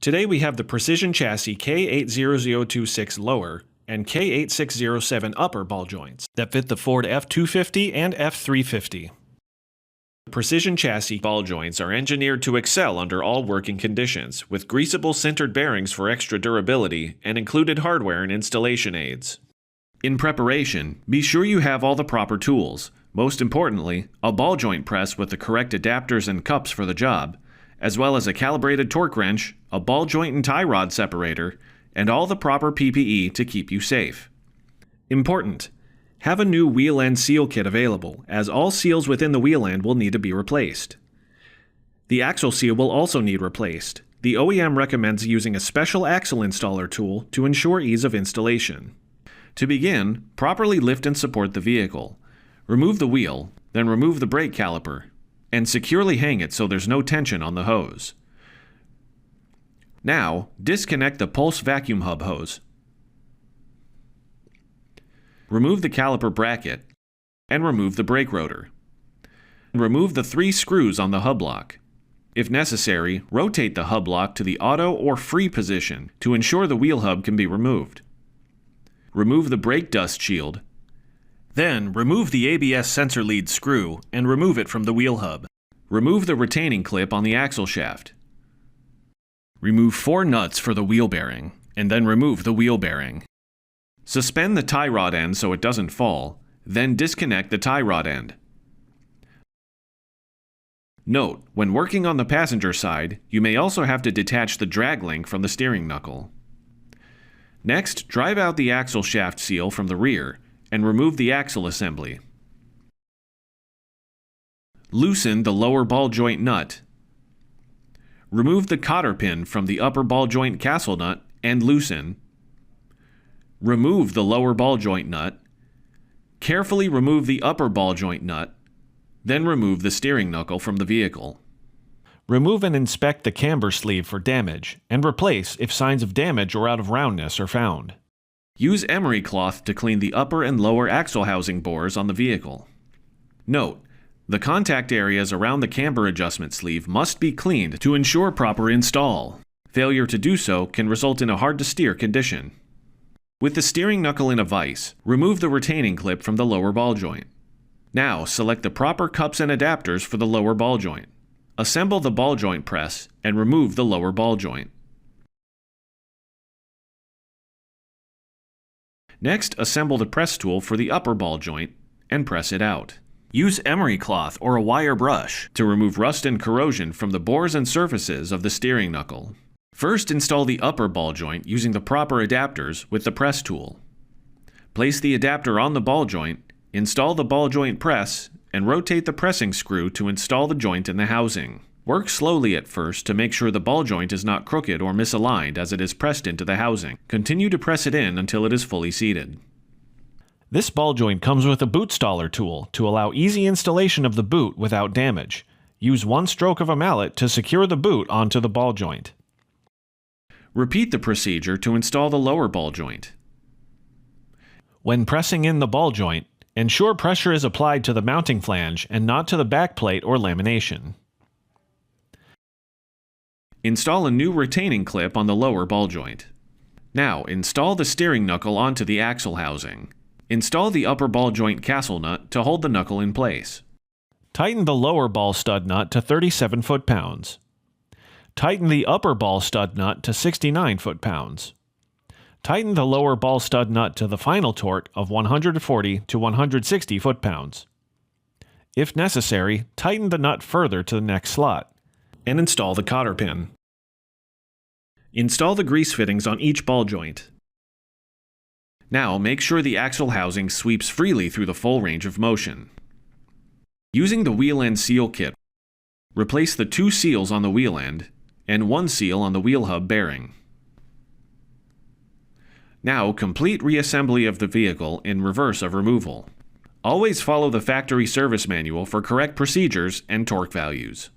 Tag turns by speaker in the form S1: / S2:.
S1: Today we have the Precision Chassis K8607 lower and K8607 upper ball joints that fit the Ford F250 and F350. Precision Chassis ball joints are engineered to excel under all working conditions, with greasable sintered bearings for extra durability and included hardware and installation aids. In preparation, be sure you have all the proper tools, most importantly, a ball joint press with the correct adapters and cups for the job, as well as a calibrated torque wrench, a ball joint and tie rod separator, and all the proper PPE to keep you safe. Important: have a new wheel end seal kit available, as all seals within the wheel end will need to be replaced. The axle seal will also need replaced. The OEM recommends using a special axle installer tool to ensure ease of installation. To begin, properly lift and support the vehicle. Remove the wheel, then remove the brake caliper, and securely hang it so there's no tension on the hose. Now, disconnect the pulse vacuum hub hose. Remove the caliper bracket, and remove the brake rotor. Remove the 3 screws on the hub lock. If necessary, rotate the hub lock to the auto or free position to ensure the wheel hub can be removed. Remove the brake dust shield. Then, remove the ABS sensor lead screw and remove it from the wheel hub. Remove the retaining clip on the axle shaft. Remove 4 nuts for the wheel bearing, and then remove the wheel bearing. Suspend the tie rod end so it doesn't fall, then disconnect the tie rod end. Note, when working on the passenger side, you may also have to detach the drag link from the steering knuckle. Next, drive out the axle shaft seal from the rear and remove the axle assembly. Loosen the lower ball joint nut. Remove the cotter pin from the upper ball joint castle nut and loosen. Remove the lower ball joint nut. Carefully remove the upper ball joint nut. Then remove the steering knuckle from the vehicle. Remove and inspect the camber sleeve for damage, and replace if signs of damage or out of roundness are found. Use emery cloth to clean the upper and lower axle housing bores on the vehicle. Note: the contact areas around the camber adjustment sleeve must be cleaned to ensure proper install. Failure to do so can result in a hard-to-steer condition. With the steering knuckle in a vise, remove the retaining clip from the lower ball joint. Now, select the proper cups and adapters for the lower ball joint. Assemble the ball joint press and remove the lower ball joint. Next, assemble the press tool for the upper ball joint and press it out. Use emery cloth or a wire brush to remove rust and corrosion from the bores and surfaces of the steering knuckle. First, install the upper ball joint using the proper adapters with the press tool. Place the adapter on the ball joint, install the ball joint press, and rotate the pressing screw to install the joint in the housing. Work slowly at first to make sure the ball joint is not crooked or misaligned as it is pressed into the housing. Continue to press it in until it is fully seated. This ball joint comes with a bootstaller tool to allow easy installation of the boot without damage. Use one stroke of a mallet to secure the boot onto the ball joint. Repeat the procedure to install the lower ball joint. When pressing in the ball joint, ensure pressure is applied to the mounting flange and not to the back plate or lamination. Install a new retaining clip on the lower ball joint. Now, install the steering knuckle onto the axle housing. Install the upper ball joint castle nut to hold the knuckle in place. Tighten the lower ball stud nut to 37 foot-pounds. Tighten the upper ball stud nut to 69 foot-pounds. Tighten the lower ball stud nut to the final torque of 140 to 160 foot-pounds. If necessary, tighten the nut further to the next slot, and install the cotter pin. Install the grease fittings on each ball joint. Now make sure the axle housing sweeps freely through the full range of motion. Using the wheel end seal kit, replace the 2 seals on the wheel end and 1 seal on the wheel hub bearing. Now complete reassembly of the vehicle in reverse of removal. Always follow the factory service manual for correct procedures and torque values.